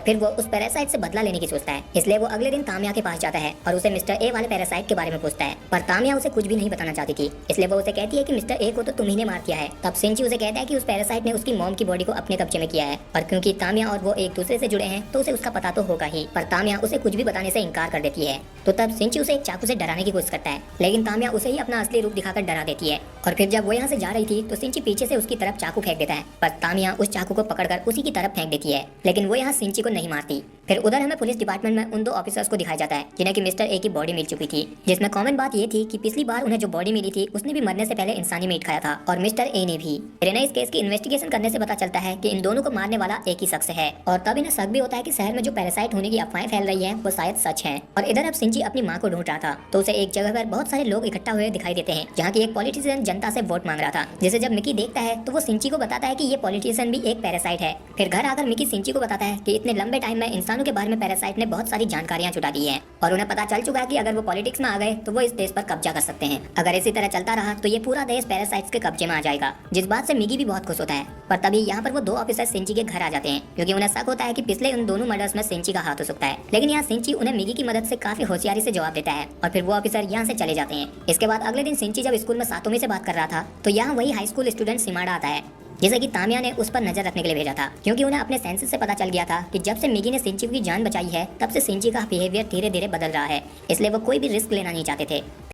फिर वो उस पैरासाइट से बदला लेने की सोचता है, इसलिए वो अगले दिन तामिया के पास जाता है और उसे मिस्टर ए वाले पैरासाइट के बारे में पूछता है। पर तामिया उसे कुछ भी नहीं बताना चाहती थी, इसलिए वो उसे कहती है कि मिस्टर ए को तो तुम्ही ने मार दिया है। तब सिंची उसे कहता है कि उस पैरासाइट ने उसकी मॉम की बॉडी को अपने कब्जे में किया है, और क्योंकि तामिया और वो एक दूसरे से जुड़े हैं तो उसे उसका पता तो होगा ही। पर तामिया उसे कुछ भी बताने से इनकार कर देती है। तो तब सिंची उसे एक चाकू से डराने की कोशिश करता है, लेकिन तामिया उसे ही अपना असली रूप दिखाकर डरा देती है। और फिर जब वो यहाँ से जा रही थी तो सिंची पीछे से उसकी तरफ चाकू फेंक देता है, पर तामिया उस चाकू को पकड़कर उसी की तरफ फेंक देती है, लेकिन वो यहाँ सिंची को नहीं मारती। फिर उधर हमें पुलिस डिपार्टमेंट में उन दो ऑफिसर्स को दिखाया जाता है जिन्हें कि मिस्टर ए की बॉडी मिल चुकी थी, जिसमें कॉमन बात ये थी कि पिछली बार उन्हें जो बॉडी मिली थी उसने भी मरने से पहले इंसानी मीट खाया था, और मिस्टर ए ने भी। फिर इन्हें इस केस की इन्वेस्टिगेशन करने से पता चलता है कि इन दोनों को मारने वाला एक ही शख्स है, और तब इन्हें शक भी होता है कि शहर में जो पैरासाइट होने की अफवाहें फैल रही है वो शायद सच है। और इधर अब सिंची अपनी माँ को ढूंढ रहा था, तो उसे एक जगह पर बहुत सारे लोग इकट्ठा हुए दिखाई देते हैं, जहाँ की एक पॉलिटिशियन जनता से वोट मांग रहा था, जिसे जब मिकी देखता है तो वो सिंची को बताता है कि ये पॉलिटिशियन भी एक पैरासाइट है। फिर घर आकर मिकी सिंची को बताता है कि इतने लंबे टाइम में इंसानों के बारे में पैरासाइट ने बहुत सारी जानकारियां जुटा दी है, और उन्हें पता चल चुका है कि अगर वो पॉलिटिक्स में आ गए तो वो इस देश पर कब्जा कर सकते हैं। अगर इसी तरह चलता रहा तो ये पूरा देश पैरासाइट्स के कब्जे में आ जाएगा, जिस बात से मिकी भी बहुत खुश होता है। पर तभी यहाँ पर वो दो ऑफिसर सिंची के घर आ जाते हैं, क्योंकि उन्हें शक होता है कि पिछले उन दोनों मर्डर्स में सिंची का हाथ हो सकता है। लेकिन यहाँ सिंची उन्हें मिकी की मदद से काफी होशियारी से जवाब देता है, और फिर वो ऑफिसर यहाँ से चले जाते हैं। इसके बाद अगले दिन सिंची जब स्कूल में सातोमी से बात कर रहा था तो यहाँ वही हाई स्कूल स्टूडेंट सिमाड़ा आता है, जैसे कि तामिया ने उस पर नजर रखने के लिए भेजा था, क्योंकि उन्हें अपने सेंसेस से पता चल गया था कि जब से मिगी ने सिंची की जान बचाई है तब से सिंची का बिहेवियर धीरे धीरे बदल रहा है, इसलिए वो कोई भी रिस्क लेना नहीं चाहते थे।